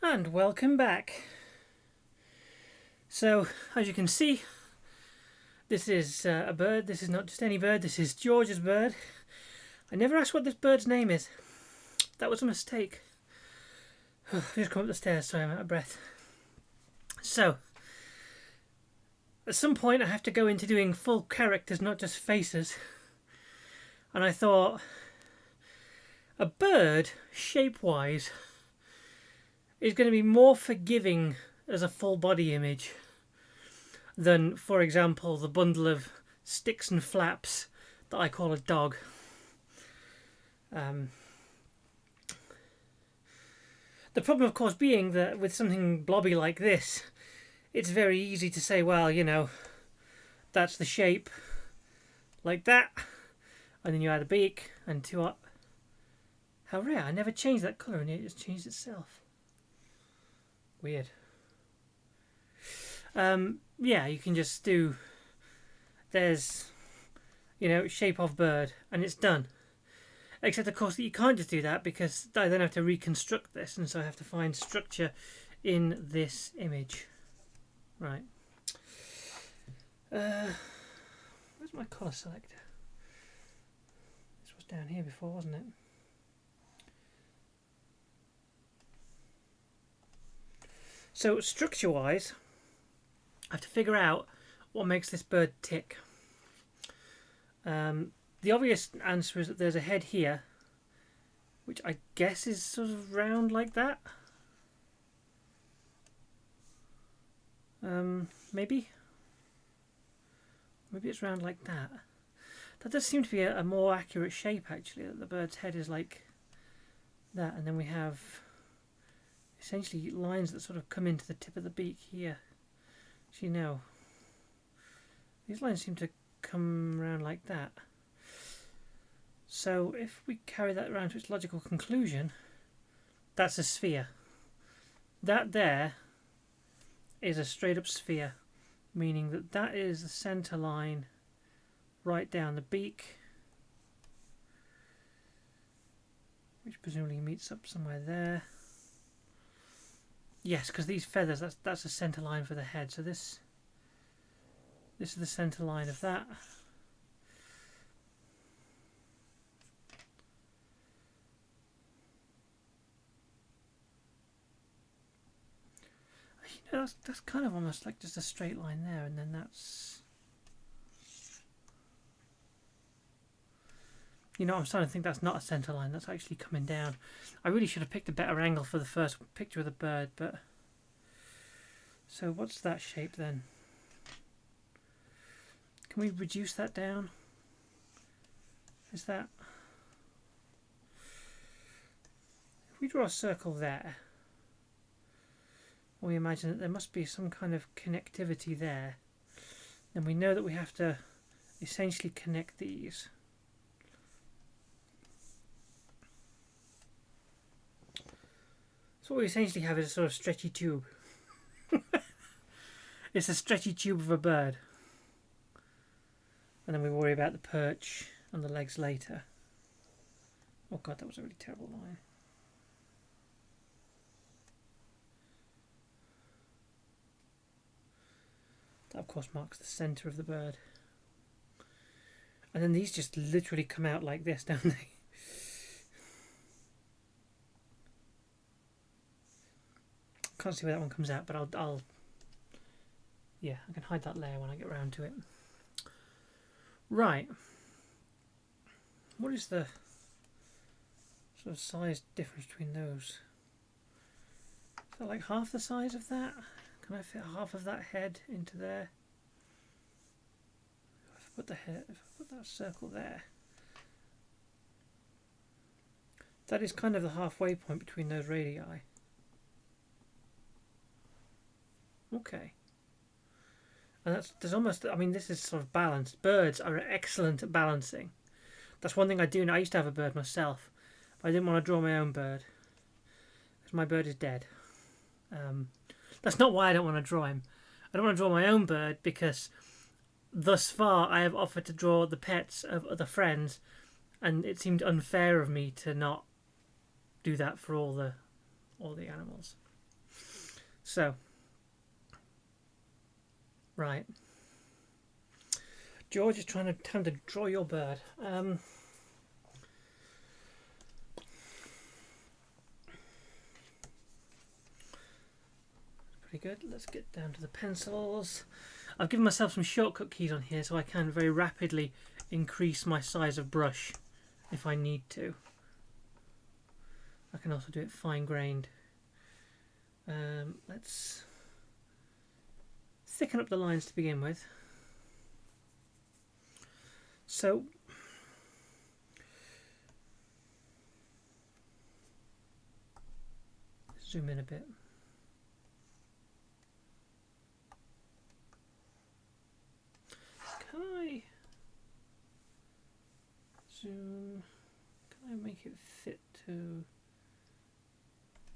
And welcome back. So, as you can see, this is a bird. This is not just any bird. This is George's bird. I never asked what this bird's name is. That was a mistake. I've just come up the stairs, sorry, I'm out of breath. So, at some point I have to go into doing full characters, not just faces. And I thought, a bird, shape-wise, is going to be more forgiving as a full body image than, for example, the bundle of sticks and flaps that I call a dog. The problem, of course, being that with something blobby like this, it's very easy to say, well, you know, that's the shape, like that, and then you add a beak and two up. How rare! I never changed that colour and it just changed itself. Weird. Yeah, you can just do, there's, you know, shape of bird, and it's done. Except, of course, that you can't just do that because I then have to reconstruct this, and so I have to find structure in this image. Right. Where's my colour selector? This was down here before, wasn't it? So, structure-wise, I have to figure out what makes this bird tick. The obvious answer is that there's a head here, which I guess is sort of round like that. Maybe? Maybe it's round like that. That does seem to be a more accurate shape, actually, that the bird's head is like that, and then we have essentially lines that sort of come into the tip of the beak here. Actually, no. These lines seem to come around like that. So if we carry that around to its logical conclusion, that's a sphere. That there is a straight up sphere, meaning that that is the centre line right down the beak, which presumably meets up somewhere there. Yes, because these feathers, that's a centre line for the head. So this is the centre line of that. You know, that's kind of almost like just a straight line there, and then that's... You know, I'm starting to think that's not a centre line, that's actually coming down. I really should have picked a better angle for the first picture of the bird, but... So what's that shape then? Can we reduce that down? Is that... If we draw a circle there, we imagine that there must be some kind of connectivity there, then we know that we have to essentially connect these. So what we essentially have is a sort of stretchy tube. It's a stretchy tube of a bird. And then we worry about the perch and the legs later. Oh god, that was a really terrible line. That of course marks the centre of the bird. And then these just literally come out like this, don't they? Can't see where that one comes out, but I'll yeah, I can hide that layer when I get round to it. Right. What is the sort of size difference between those? Is that like half the size of that? Can I fit half of that head into there? If I put that circle there. That is kind of the halfway point between those radii. Okay. And there's almost, I mean, this is sort of balanced. Birds are excellent at balancing. That's one thing I do. I used to have a bird myself, but I didn't want to draw my own bird because my bird is dead. That's not why I don't want to draw him. I don't want to draw my own bird because thus far I have offered to draw the pets of other friends, and it seemed unfair of me to not do that for all the animals. So, right. George is trying to draw your bird. Pretty good. Let's get down to the pencils. I've given myself some shortcut keys on here so I can very rapidly increase my size of brush if I need to. I can also do it fine-grained. Let's thicken up the lines to begin with. So zoom in a bit. Can I zoom? Can I make it fit to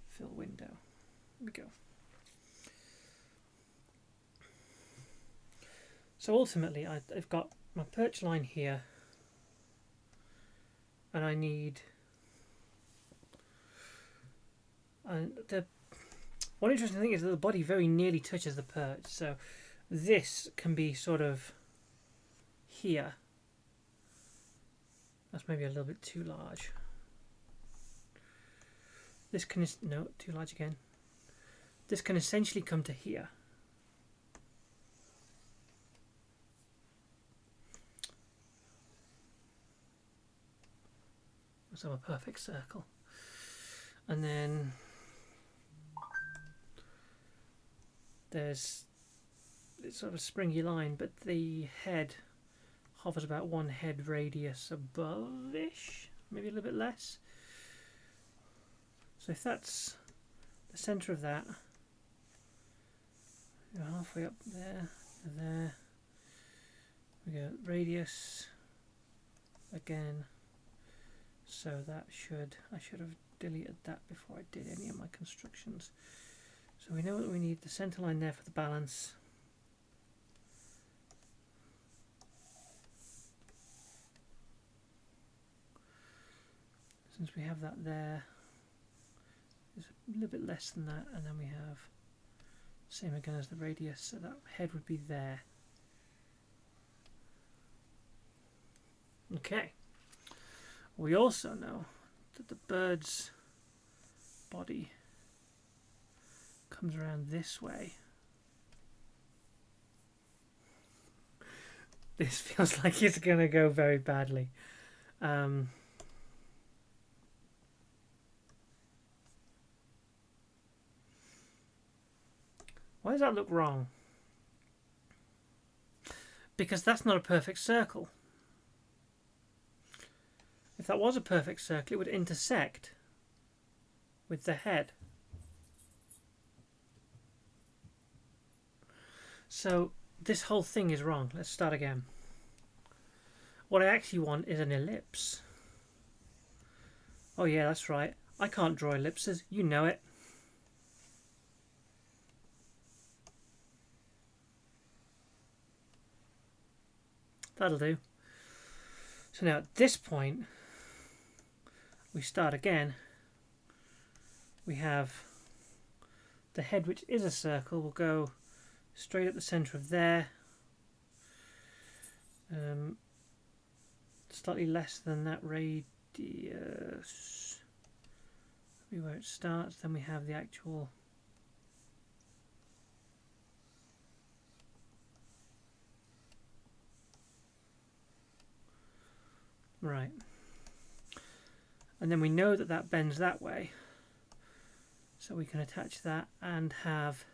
fill window? There we go. So ultimately I've got my perch line here, and I need, and the one interesting thing is that the body very nearly touches the perch, so this can be sort of here. That's maybe a little bit too large. This can, no, too large again. This can essentially come to here. So a perfect circle. And then there's it's sort of a springy line, but the head hovers about one head radius above-ish, maybe a little bit less. So if that's the centre of that, you're halfway up there, there, we go radius again. So that I should have deleted that before I did any of my constructions. So we know that we need the centre line there for the balance. Since we have that there, it's a little bit less than that, and then we have same again as the radius, so that head would be there. Okay. We also know that the bird's body comes around this way. This feels like it's going to go very badly. Why does that look wrong? Because that's not a perfect circle. If that was a perfect circle, it would intersect with the head. So this whole thing is wrong. Let's start again. What I actually want is an ellipse. Oh yeah, that's right. I can't draw ellipses. You know it. That'll do. So now at this point, we start again. We have the head, which is a circle, will go straight up the centre of there. Slightly less than that radius. Maybe where it starts. Then we have the actual. Right. And then we know that that bends that way, so we can attach that and have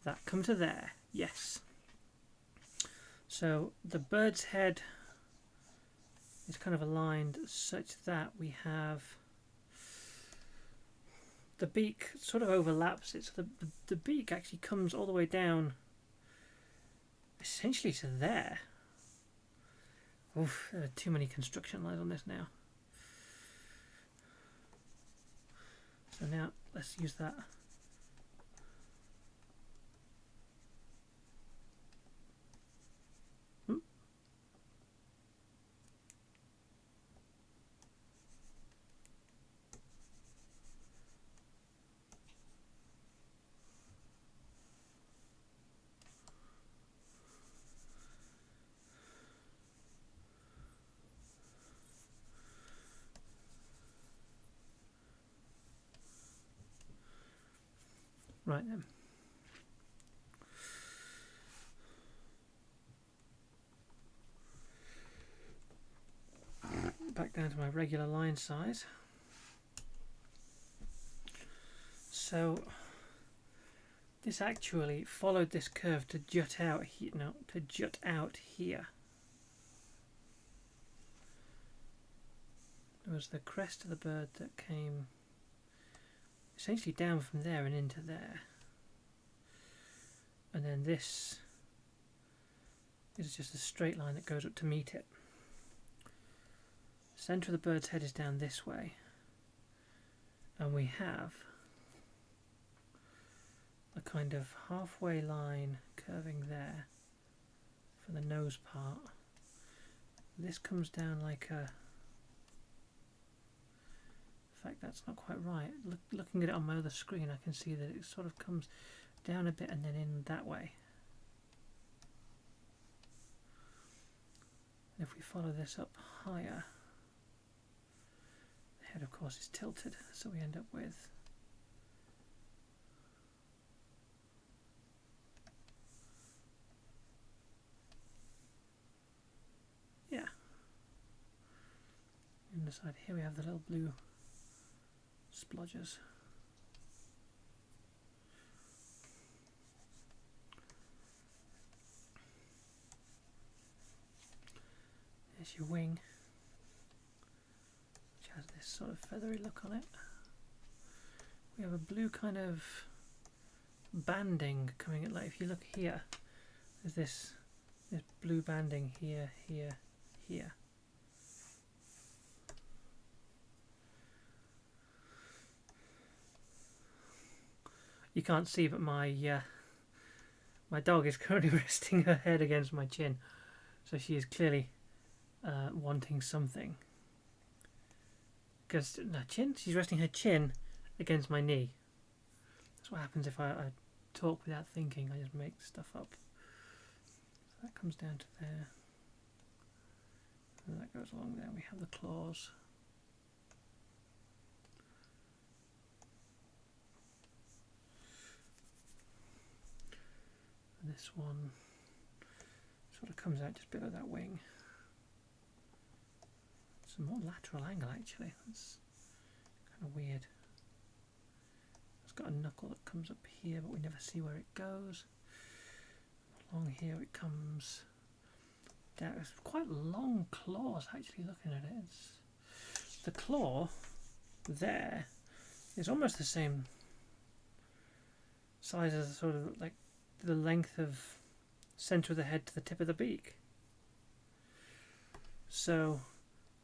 that come to there. Yes. So the bird's head is kind of aligned such that we have the beak sort of overlaps it, so the beak actually comes all the way down essentially to there. Oof, there are too many construction lines on this now. So now let's use that. Right then. Back down to my regular line size. So this actually followed this curve to jut out here. No, to jut out here. There was the crest of the bird that came essentially down from there and into there. And then this is just a straight line that goes up to meet it. The centre of the bird's head is down this way. And we have a kind of halfway line curving there for the nose part. This comes down like a... In fact, that's not quite right. Looking at it on my other screen, I can see that it sort of comes down a bit and then in that way. If we follow this up higher, the head of course is tilted, so we end up with in the side here we have the little blue splodgers. There's your wing, which has this sort of feathery look on it. We have a blue kind of banding coming in, like if you look here, there's this blue banding here, here, here. You can't see, but my dog is currently resting her head against my chin, so she is clearly wanting something. Because she's resting her chin against my knee. That's what happens if I talk without thinking. I just make stuff up. So that comes down to there, and that goes along there. We have the claws. This one sort of comes out just below that wing. It's a more lateral angle actually. That's kind of weird. It's got a knuckle that comes up here, but we never see where it goes. Along here it comes down. It's quite long claws actually looking at it. The claw there is almost the same size as sort of like the length of centre of the head to the tip of the beak. So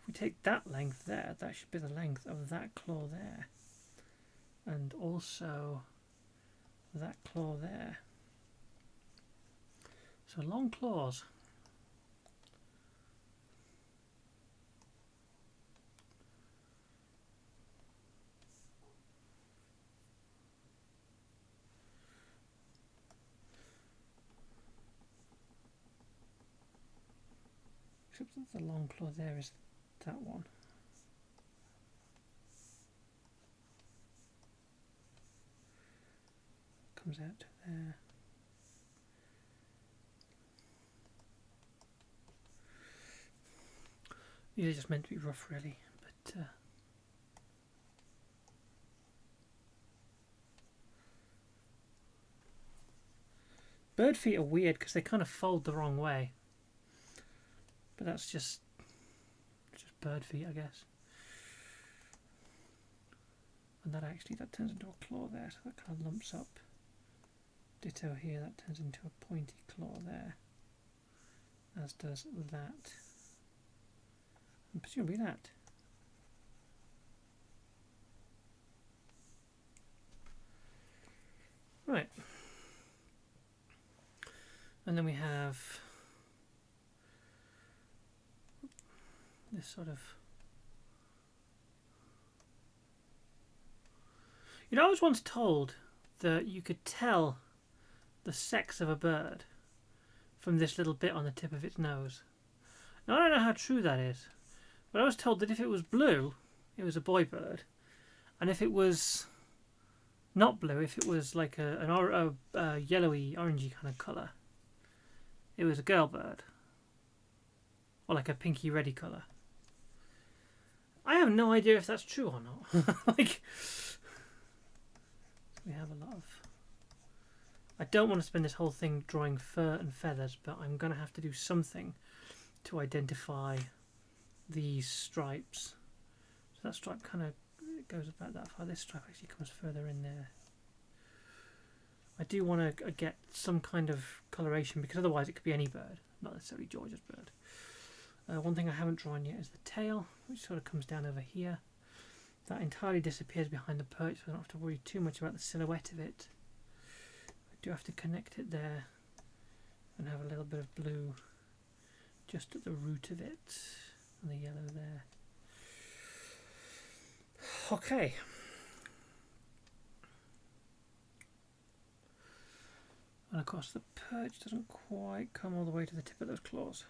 if we take that length there, that should be the length of that claw there, and also that claw there. So long claws. Except that the long claw there is that one. Comes out to there. These are just meant to be rough really, but bird feet are weird because they kind of fold the wrong way. But that's just bird feet, I guess. And that turns into a claw there, so that kind of lumps up. Ditto here, that turns into a pointy claw there, as does that, and presumably that. Right. And then we have this sort of... You know, I was once told that you could tell the sex of a bird from this little bit on the tip of its nose. Now, I don't know how true that is, but I was told that if it was blue, it was a boy bird, and if it was not blue, if it was like a yellowy, orangey kind of colour, it was a girl bird. Or like a pinky reddy colour. I have no idea if that's true or not. Like, we have a lot of... I don't want to spend this whole thing drawing fur and feathers, but I'm going to have to do something to identify these stripes. So that stripe kind of goes about that far. This stripe actually comes further in there. I do want to get some kind of coloration, because otherwise it could be any bird, not necessarily George's bird. One thing I haven't drawn yet is the tail, which sort of comes down over here. That entirely disappears behind the perch, so I don't have to worry too much about the silhouette of it. I do have to connect it there and have a little bit of blue just at the root of it, and the yellow there. Okay. And of course the perch doesn't quite come all the way to the tip of those claws.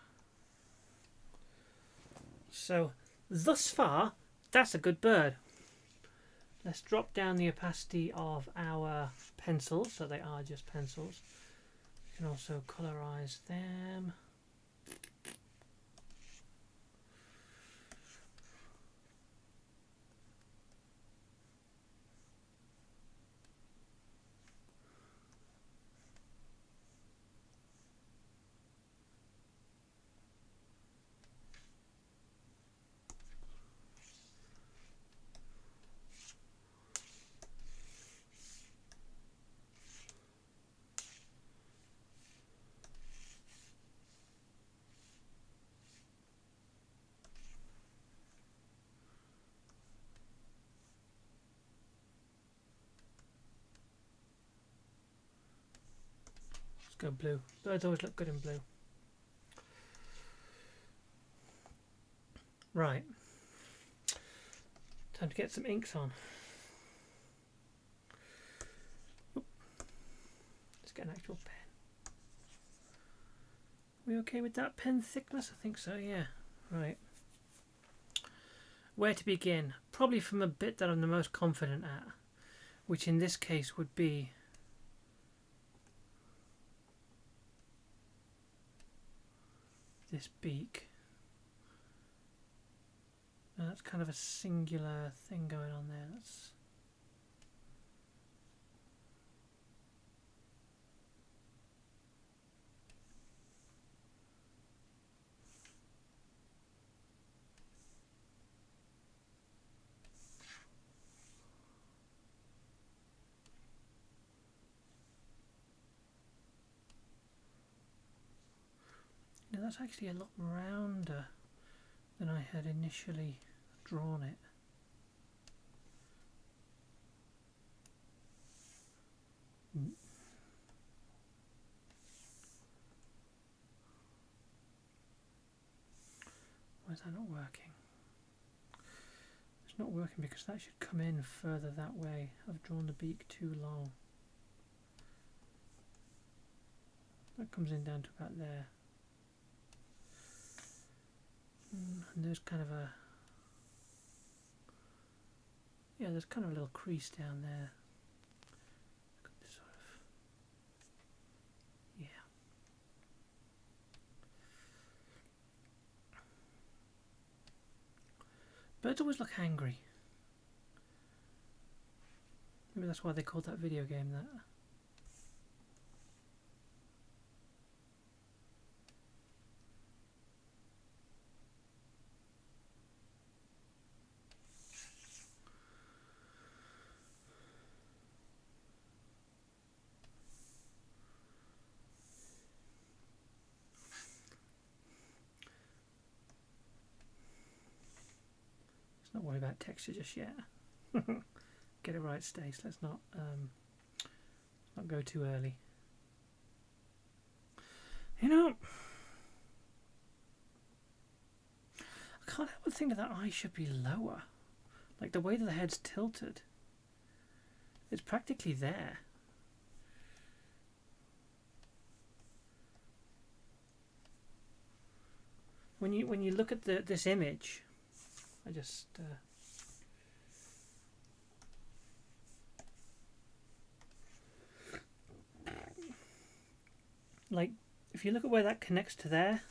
So, thus far, that's a good bird. Let's drop down the opacity of our pencils, so they are just pencils. You can also colorize them. Go blue. Birds always look good in blue. Right. Time to get some inks on. Oop. Let's get an actual pen. We okay with that pen thickness? I think so, yeah. Right. Where to begin? Probably from a bit that I'm the most confident at, which in this case would be this beak. Now that's kind of a singular thing going on there. That's that's actually a lot rounder than I had initially drawn it. Why is that not working? It's not working because that should come in further that way. I've drawn the beak too long. That comes in down to about there. And there's kind of a, yeah, there's kind of a little crease down there. Sort of, yeah. Birds always look angry. Maybe that's why they called that video game that. Not worry about texture just yet. Get it right, Stace. Let's not go too early. You know, I can't help but think that eye should be lower. Like the way that the head's tilted. It's practically there. When you look at this image, I just like, if you look at where that connects to there,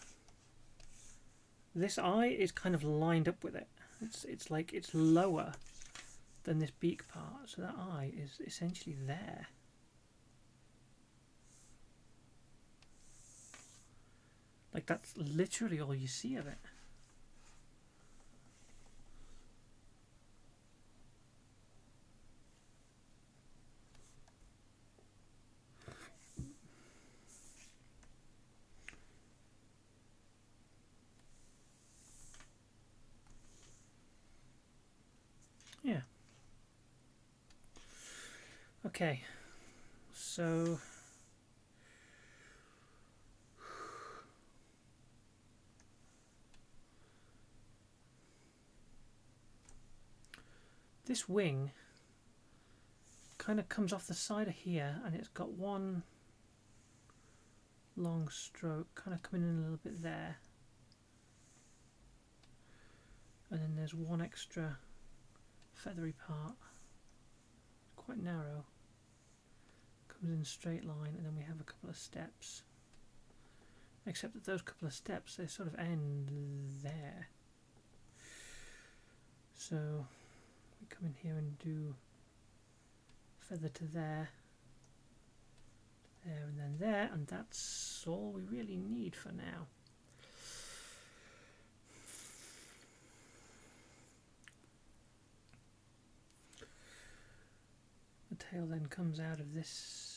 this eye is kind of lined up with it. It's like it's lower than this beak part, so that eye is essentially there. Like, that's literally all you see of it. Yeah. Okay. So this wing kind of comes off the side of here, and it's got one long stroke kind of coming in a little bit there, and then there's one extra feathery part, quite narrow, comes in a straight line, and then we have a couple of steps, except that those couple of steps, they sort of end there. So we come in here and do feather to there, there, and then there, and that's all we really need for now. The tail then comes out of this.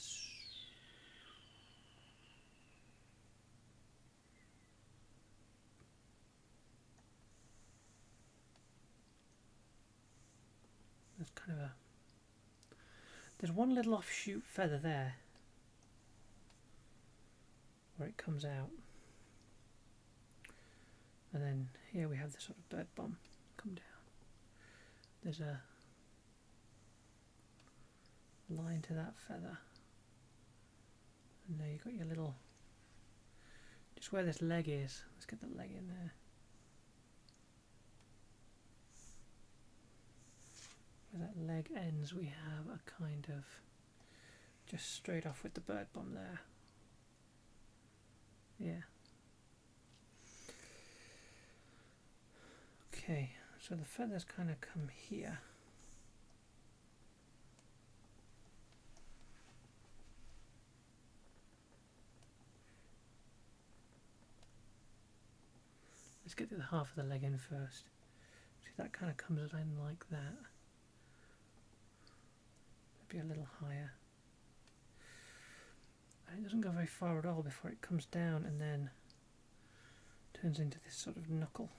There's kind of a, there's one little offshoot feather there where it comes out, and then here we have the sort of bird bomb come down. There's a line to that feather, and now you've got your little, just where this leg is, let's get the leg in there. Where that leg ends, we have a kind of just straight off with the bird bomb there. Yeah. Okay, so the feathers kind of come here. Let's get the half of the leg in first. See, that kind of comes in like that. Maybe a little higher. And it doesn't go very far at all before it comes down and then turns into this sort of knuckle.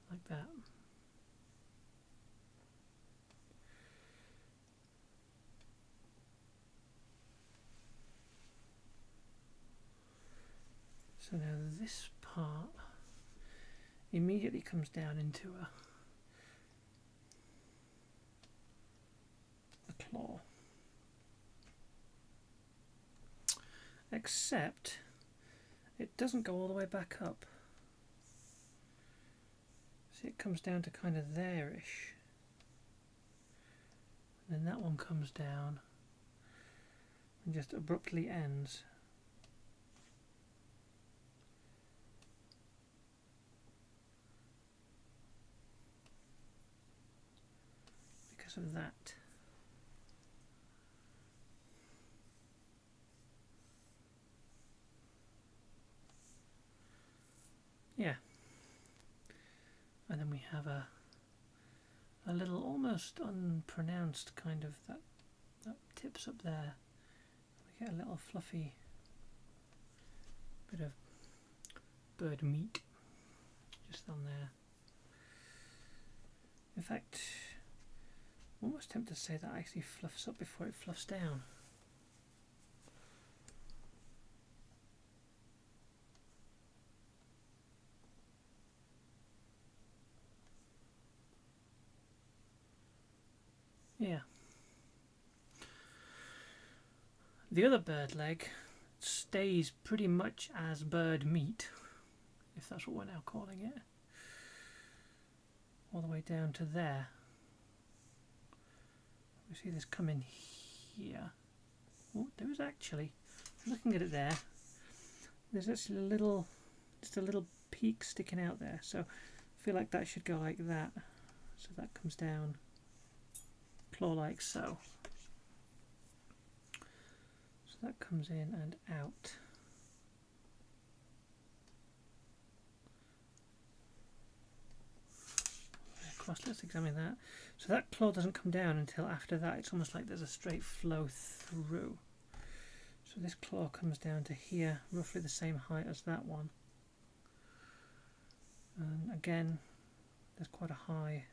Like that. So now this part immediately comes down into a claw. Except it doesn't go all the way back up. See, it comes down to kind of there-ish. And then that one comes down and just abruptly ends. Because of that. Yeah. And then we have a little almost unpronounced kind of that tips up there. We get a little fluffy bit of bird meat just on there. In fact, I'm almost tempted to say that actually fluffs up before it fluffs down. Yeah. The other bird leg stays pretty much as bird meat, if that's what we're now calling it, all the way down to there. We see this come in here. Oh, there is actually, looking at it there, there's actually a little, just a little peak sticking out there. So I feel like that should go like that. So that comes down, claw like so. So that comes in and out. Across, let's examine that. So that claw doesn't come down until after that. It's almost like there's a straight flow through. So this claw comes down to here, roughly the same height as that one. And again, there's quite a high.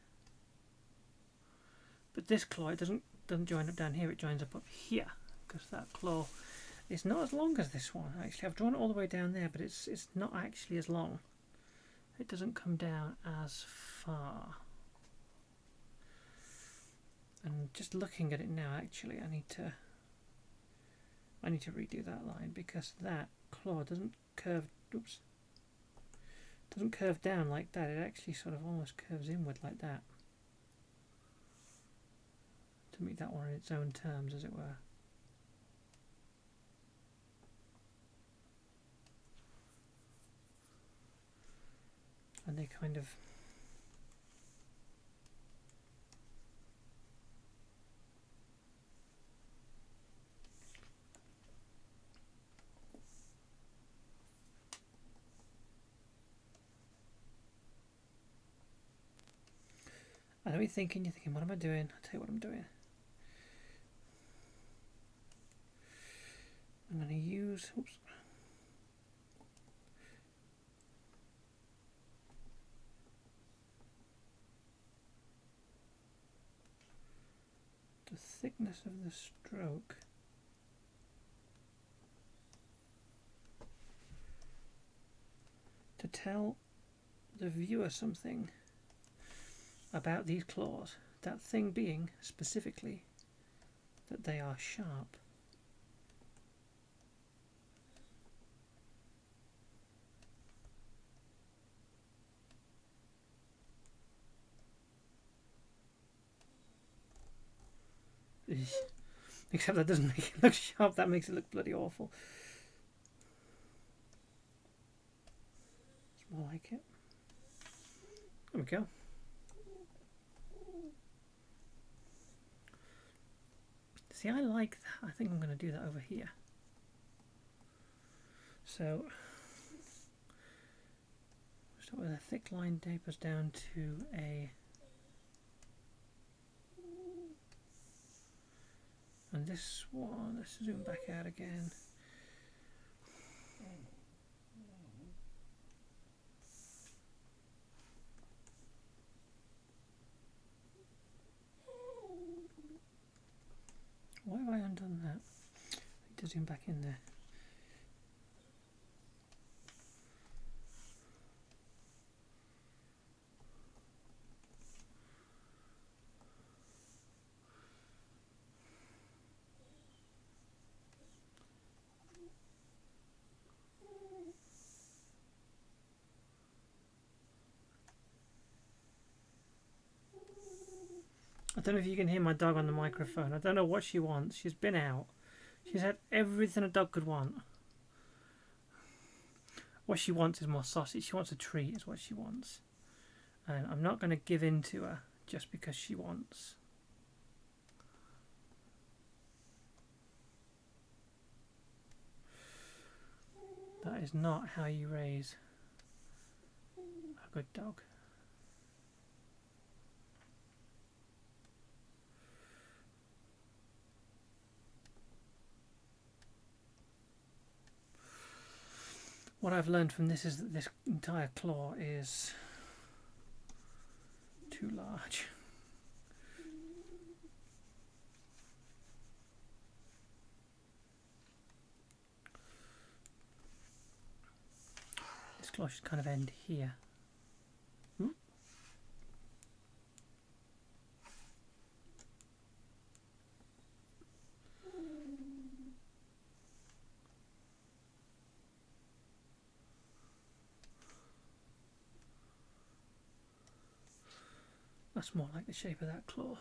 But this claw, it doesn't join up down here, it joins up here, because that claw is not as long as this one. Actually, I've drawn it all the way down there, but it's not actually as long. It doesn't come down as far. And just looking at it now, actually, I need to redo that line, because that claw doesn't curve. Oops. Doesn't curve down like that. It actually sort of almost curves inward like that. To meet that one in its own terms, as it were. And they kind of I know you're thinking, what am I doing? I'll tell you what I'm doing. I'm going to use, oops, the thickness of the stroke to tell the viewer something about these claws, that thing being specifically that they are sharp. Except that doesn't make it look sharp, that makes it look bloody awful. It's more like it. There we go. See, I like that. I think I'm going to do that over here. So, start with a thick line, tapers down to a... And this one, let's zoom back out again. Why have I undone that? I need to zoom back in there. I don't know if you can hear my dog on the microphone. I don't know what she wants. She's been out. She's had everything a dog could want. What she wants is more sausage. She wants a treat is what she wants. And I'm not going to give in to her just because she wants. That is not how you raise a good dog. What I've learned from this is that this entire claw is too large. This claw should kind of end here. That's more like the shape of that claw.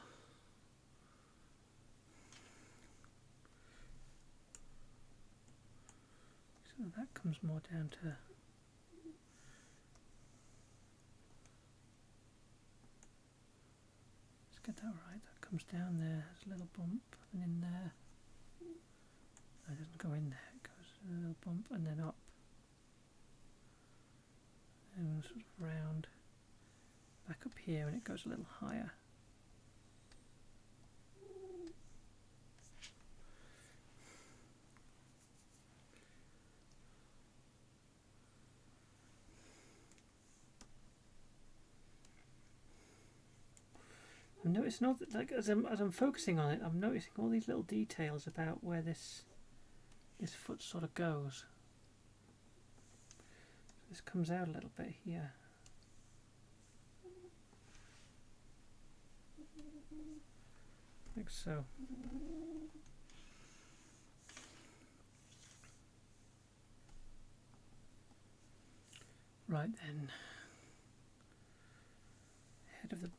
So that comes more down to... Let's get that right. That comes down there, there's a little bump, and in there. No, it doesn't go in there, it goes a little bump and then up. And sort of round back up here, and it goes a little higher. I'm noticing all that, like as I'm focusing on it, I'm noticing all these little details about where this foot sort of goes. This comes out a little bit here. Like so. Right then. Head of the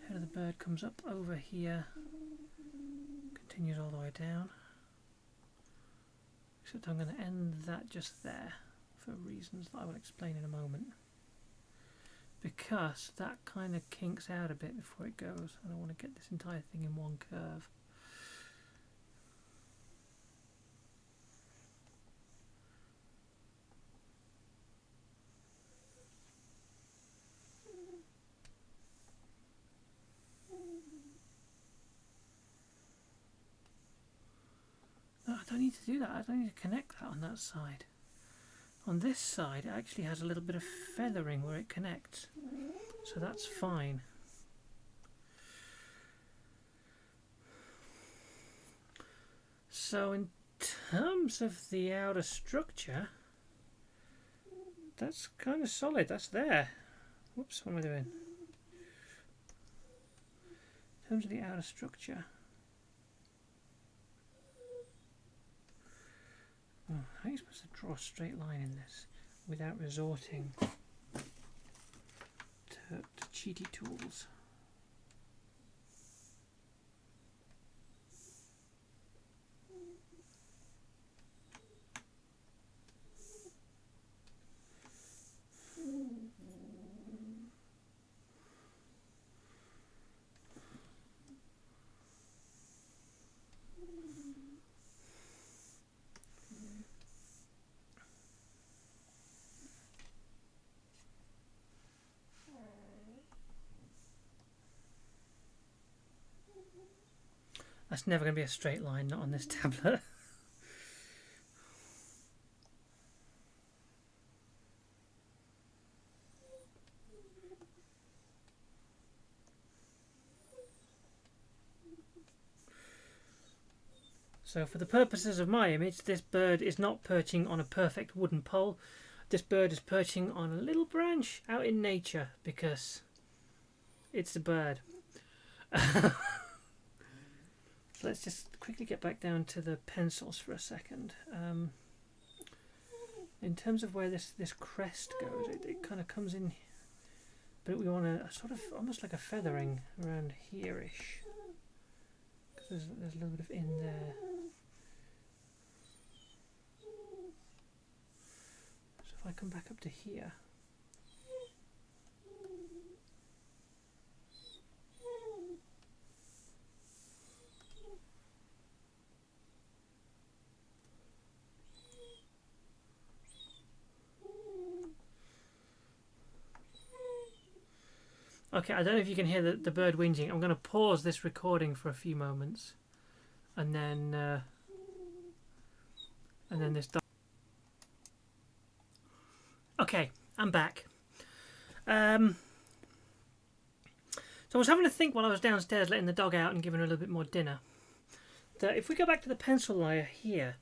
head of the bird comes up over here, continues all the way down. Except I'm going to end that just there for reasons that I will explain in a moment. Because that kind of kinks out a bit before it goes, and I want to get this entire thing in one curve. No, I don't need to do that. I don't need to connect that on that side. On this side, it actually has a little bit of feathering where it connects, so that's fine. So in terms of the outer structure, that's kind of solid. That's there. Whoops, what am I doing? In terms of the outer structure, oh, how are you supposed to draw a straight line in this without resorting to cheaty tools? That's never going to be a straight line, not on this tablet. So for the purposes of my image, this bird is not perching on a perfect wooden pole. This bird is perching on a little branch out in nature because it's a bird. So let's just quickly get back down to the pencils for a second. In terms of where this crest goes, it kind of comes in, but we want a sort of almost like a feathering around here-ish. There's a little bit of in there. So if I come back up to here, okay, I don't know if you can hear the bird whinging. I'm going to pause this recording for a few moments, and then this. Okay, I'm back. So I was having to think while I was downstairs, letting the dog out and giving her a little bit more dinner. That if we go back to the pencil layer here,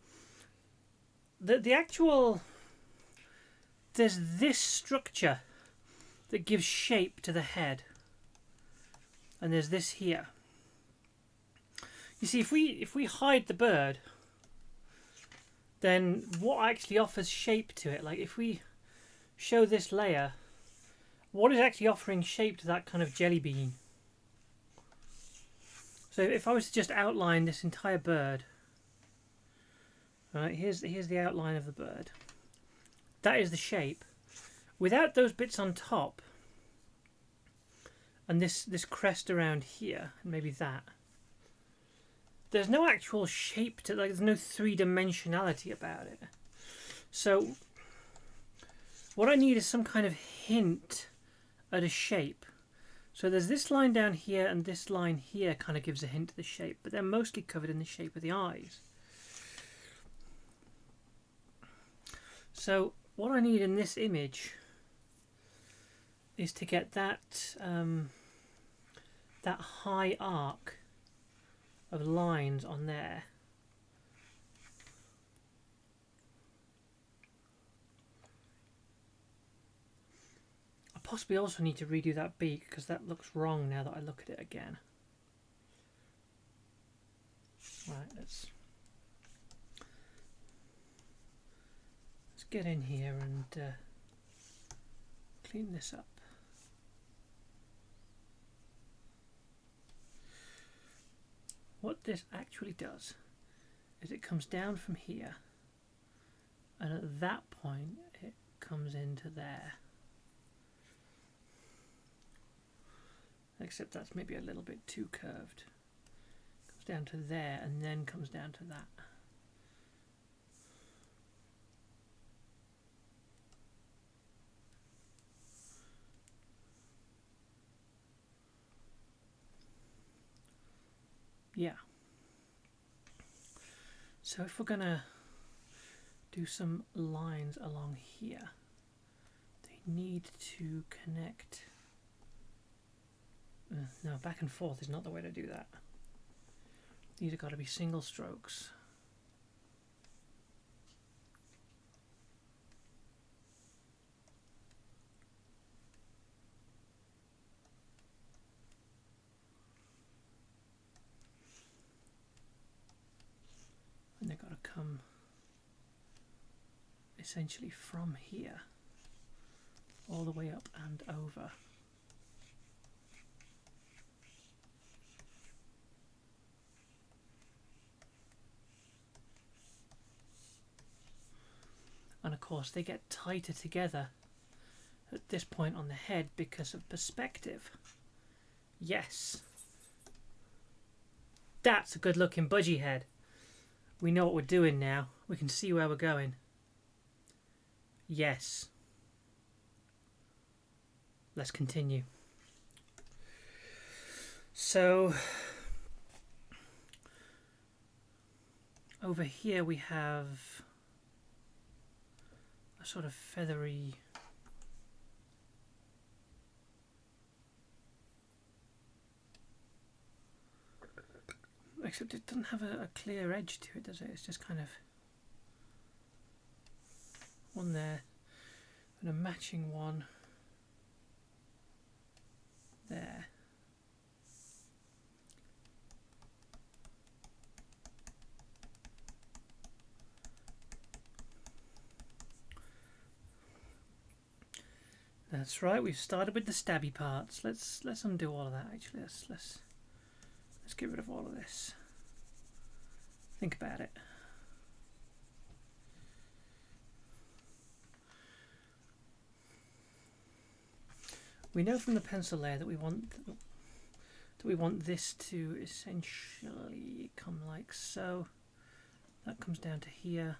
the actual there's this structure that gives shape to the head, and there's this here. You see, if we hide the bird, then what actually offers shape to it? Like if we show this layer, what is actually offering shape to that kind of jelly bean? So if I was to just outline this entire bird Right, here's the outline of the bird. That is the shape. Without those bits on top, and this crest around here, and maybe that, there's no actual shape to, like, there's no three-dimensionality about it. So what I need is some kind of hint at a shape. So there's this line down here, and this line here kind of gives a hint to the shape, but they're mostly covered in the shape of the eyes. So what I need in this image is to get that that high arc of lines on there. I possibly also need to redo that beak because that looks wrong now that I look at it again. Right, let's get in here and clean this up. What this actually does is it comes down from here, and at that point it comes into there. Except that's maybe a little bit too curved. Comes down to there and then comes down to that. Yeah. So if we're gonna do some lines along here, they need to connect. No, back and forth is not the way to do that. These have got to be single strokes. And they've got to come essentially from here all the way up and over. And of course they get tighter together at this point on the head because of perspective. Yes. That's a good looking budgie head. We know what we're doing now. We can see where we're going. Yes. Let's continue. So over here we have a sort of feathery except it doesn't have a clear edge to it, does it? It's just kind of one there and a matching one there. That's right, we've started with the stabby parts. Let's undo all of that actually. Let's get rid of all of this. Think about it. We know from the pencil layer that we want this to essentially come like so. That comes down to here,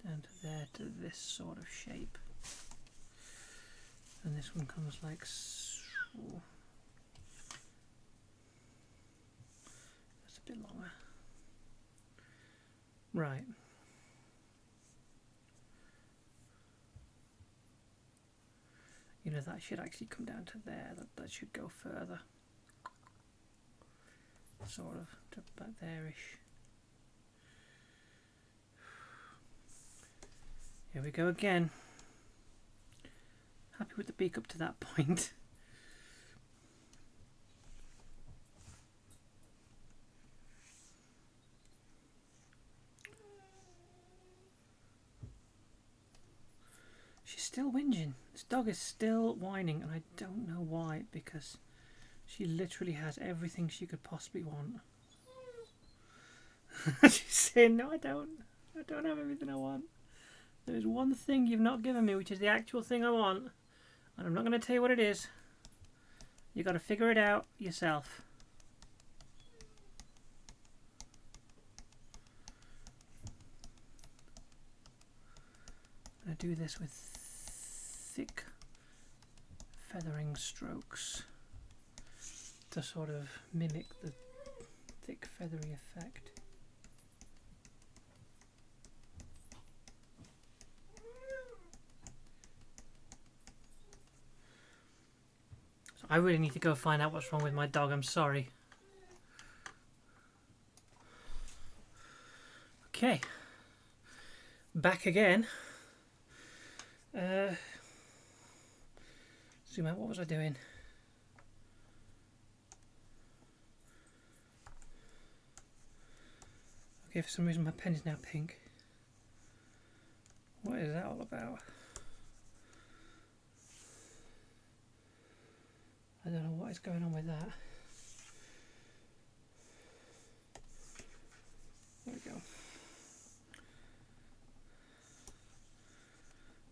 down to there, to this sort of shape. And this one comes like so. That's a bit longer. Right. You know, that should actually come down to there. That should go further. Sort of to about there-ish. Here we go again. Happy with the beak up to that point. She's still whinging. This dog is still whining, and I don't know why, because she literally has everything she could possibly want. She's saying, no, I don't. I don't have everything I want. There is one thing you've not given me, which is the actual thing I want. And I'm not going to tell you what it is. You got to figure it out yourself. I'm going to do this with thick feathering strokes to sort of mimic the thick feathery effect. So I really need to go find out what's wrong with my dog, I'm sorry. Okay, back again. Zoom out, what was I doing? Okay, for some reason my pen is now pink. What is that all about? I don't know what is going on with that. There we go.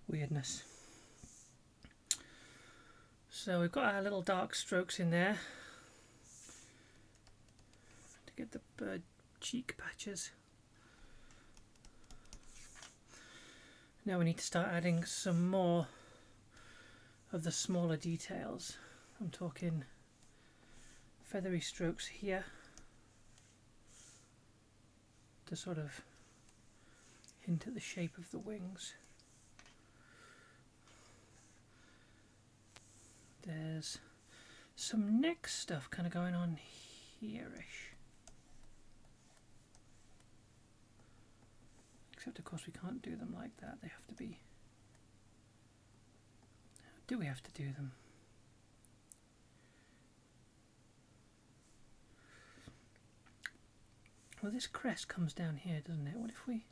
Weirdness. So we've got our little dark strokes in there to get the bird cheek patches. Now we need to start adding some more of the smaller details. I'm talking feathery strokes here to sort of hint at the shape of the wings. There's some neck stuff kind of going on here-ish. Except of course we can't do them like that, they have to be... How do we have to do them? Well, this crest comes down here, doesn't it? What if we...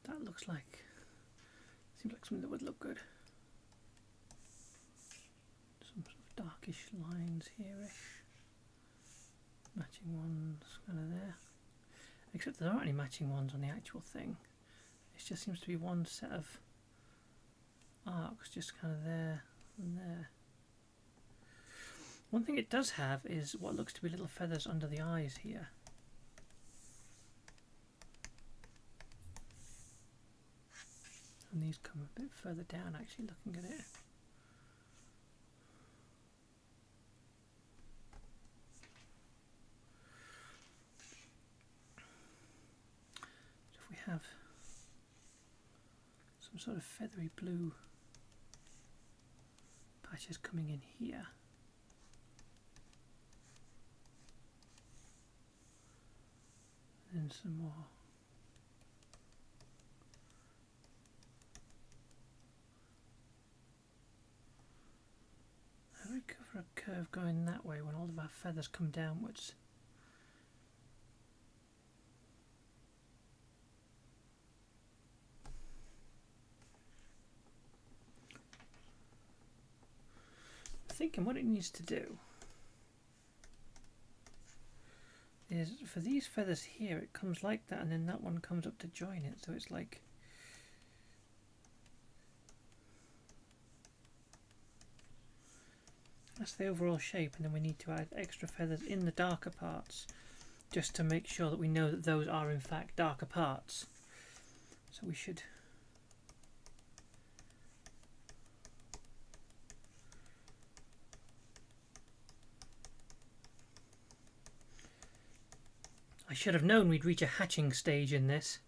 That looks like... Seems like something that would look good. Some sort of darkish lines here-ish. Matching ones kind of there. Except there aren't any matching ones on the actual thing. It just seems to be one set of arcs just kind of there and there. One thing it does have is what looks to be little feathers under the eyes here. And these come a bit further down actually looking at it. So if we have some sort of feathery blue patches coming in here. And some more. How do we cover a curve going that way when all of our feathers come downwards? I'm thinking what it needs to do is for these feathers here it comes like that and then that one comes up to join it, so it's like that's the overall shape, and then we need to add extra feathers in the darker parts just to make sure that we know that those are in fact darker parts. So we should I should have known we'd reach a hatching stage in this.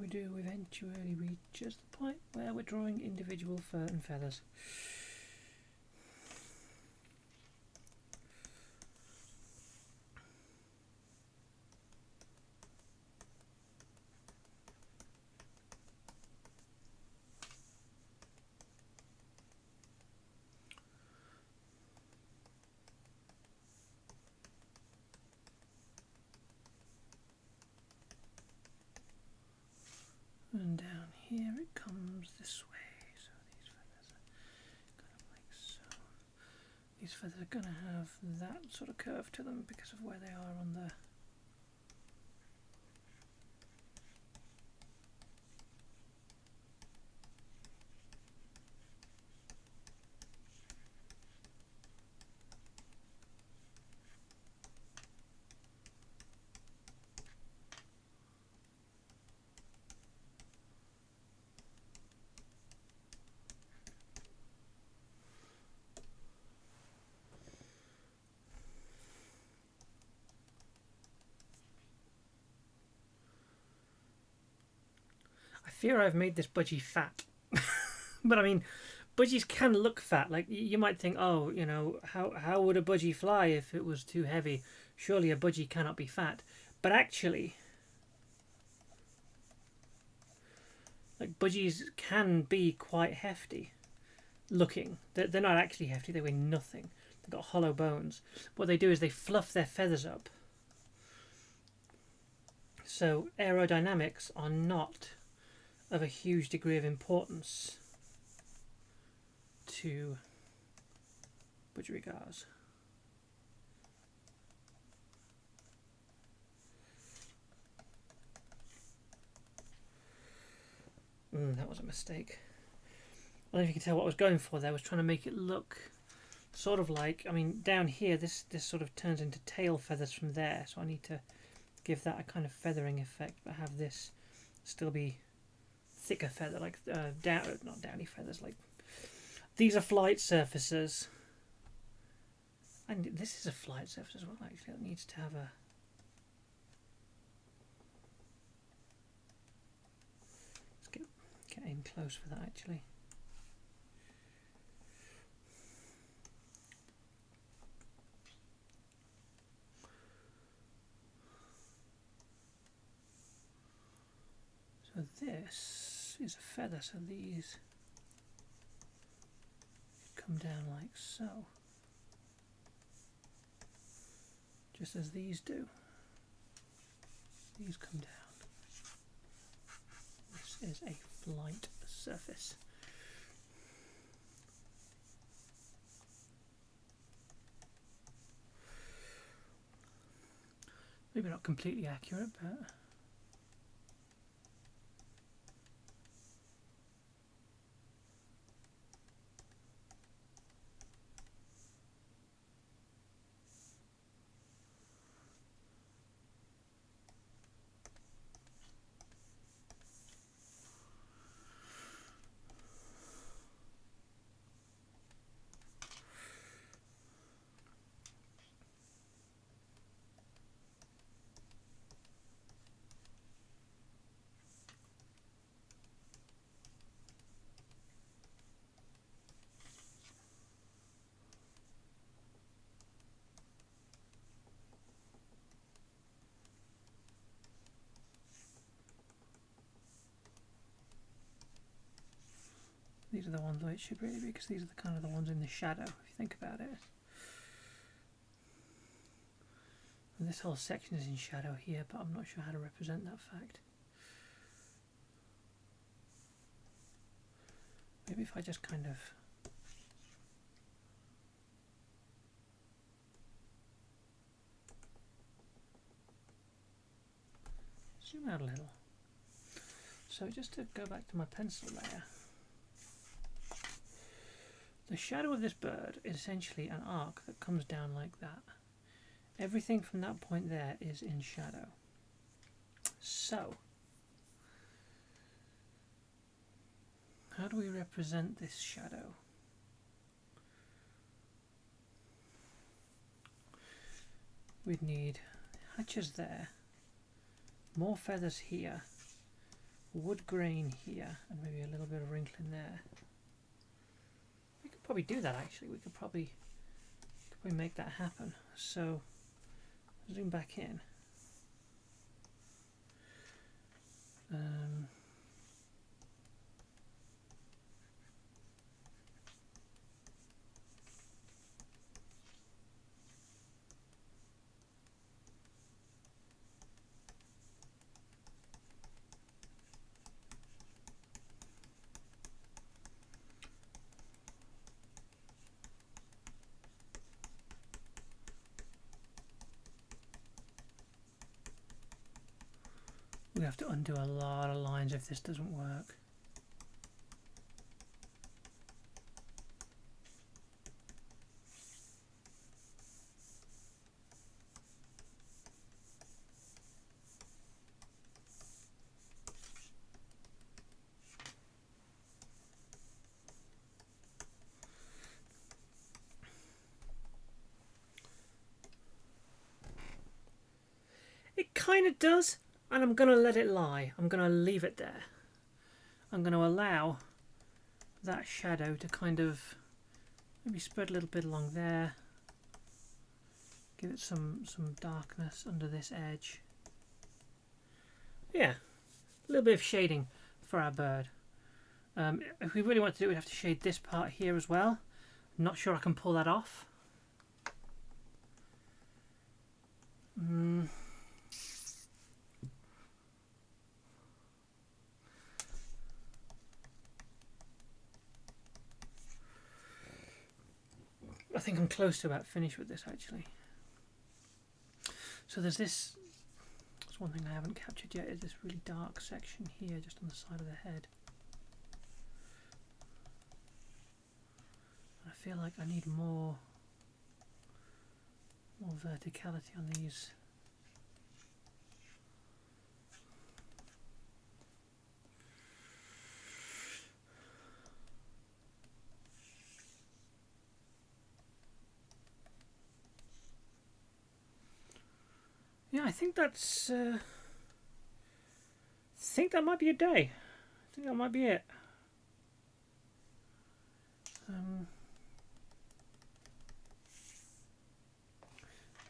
do eventually reaches the point where we're drawing individual fur and feathers. And down here it comes this way, so these feathers are kind of like so. These feathers are going to have that sort of curve to them because of where they are on the I fear I've made this budgie fat. But I mean, budgies can look fat. Like, you might think, oh, you know, how would a budgie fly if it was too heavy? Surely a budgie cannot be fat. But actually, like, budgies can be quite hefty looking. They're not actually hefty, they weigh nothing. They've got hollow bones. What they do is they fluff their feathers up. So aerodynamics are not of a huge degree of importance to budgerigars. That was a mistake. I don't know if you can tell what I was going for there. I was trying to make it look sort of like, I mean, down here this sort of turns into tail feathers from there, so I need to give that a kind of feathering effect, but have this still be thicker feather, like not downy feathers. Like, these are flight surfaces, and this is a flight surface as well. Actually, it needs to have a. Let's get in close for that. Actually, so this is a feather. So these come down like so, just as these do. These come down. This is a flight surface. Maybe not completely accurate, but these are the ones where it should really be, because these are the kind of the ones in the shadow, if you think about it. And this whole section is in shadow here, but I'm not sure how to represent that fact. Maybe if I just kind of zoom out a little. So just to go back to my pencil layer, the shadow of this bird is essentially an arc that comes down like that. Everything from that point there is in shadow. So, how do we represent this shadow? We'd need hatches there, more feathers here, wood grain here and maybe a little bit of wrinkle in there. We could probably do that actually. We could probably make that happen. So zoom back in. We have to undo a lot of lines if this doesn't work. It kind of does. And I'm going to let it lie. I'm going to leave it there. I'm going to allow that shadow to kind of maybe spread a little bit along there. Give it some darkness under this edge. Yeah, a little bit of shading for our bird. If we really want to do it, we'd have to shade this part here as well. I'm not sure I can pull that off. I think I'm close to about finished with this actually. So there's this, that's one thing I haven't captured yet, is this really dark section here just on the side of the head. I feel like I need more verticality on these. Yeah, I think that's. I think that might be a day. I think that might be it. No,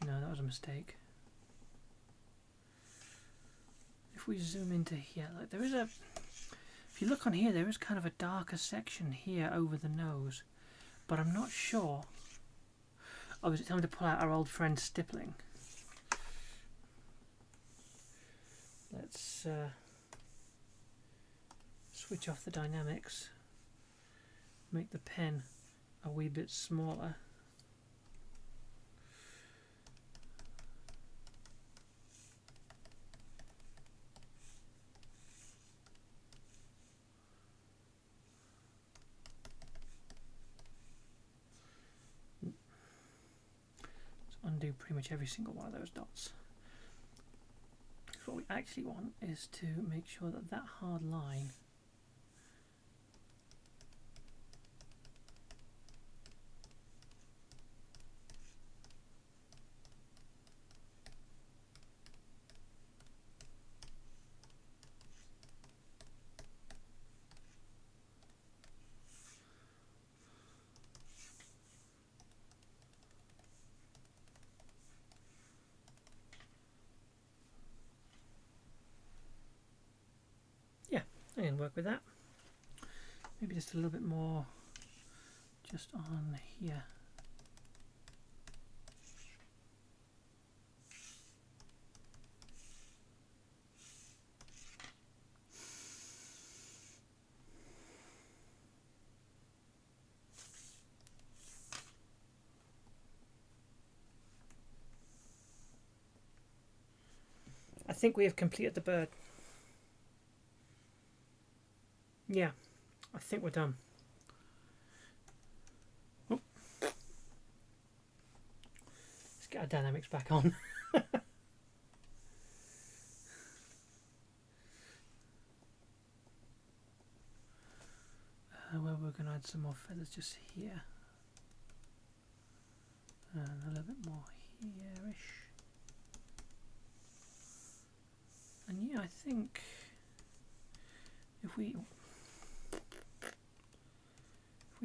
that was a mistake. If we zoom into here, like there is a. If you look on here, there is kind of a darker section here over the nose, but I'm not sure. Oh, is it time to pull out our old friend stippling? Let's switch off the dynamics, make the pen a wee bit smaller. Let's undo pretty much every single one of those dots. What we actually want is to make sure that that hard line I can work with that. Maybe just a little bit more just on here. I think we have completed the bird. Yeah, I think we're done. Oh. Let's get our dynamics back on. Well, we're going to add some more feathers just here. And a little bit more here-ish. And yeah, I think If we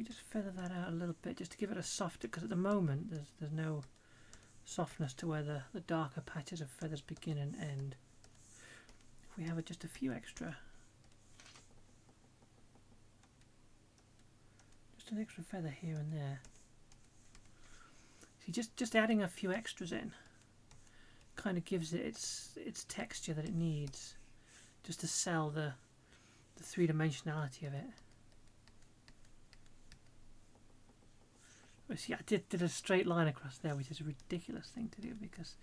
just feather that out a little bit, just to give it a softer, because at the moment there's no softness to where the darker patches of feathers begin and end. If we have just a few extra, just an extra feather here and there. See, just adding a few extras in kind of gives it its texture that it needs, just to sell the three-dimensionality of it. See, I did a straight line across there, which is a ridiculous thing to do because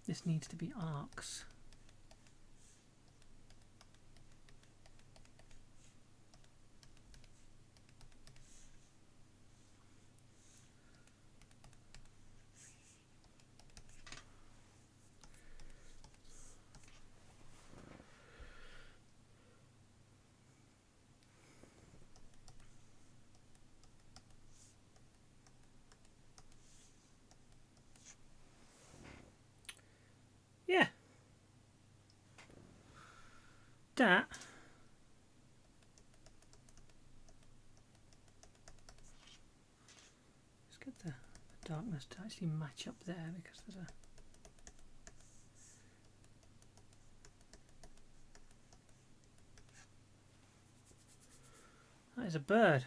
this needs to be arcs. Yeah. That. Let's get the darkness to actually match up there because there's a... That is a bird.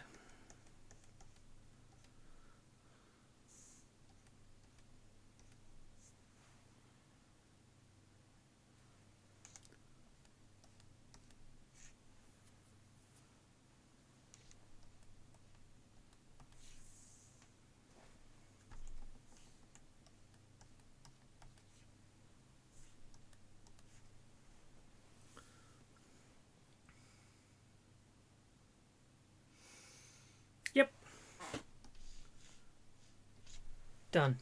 Yep. Done.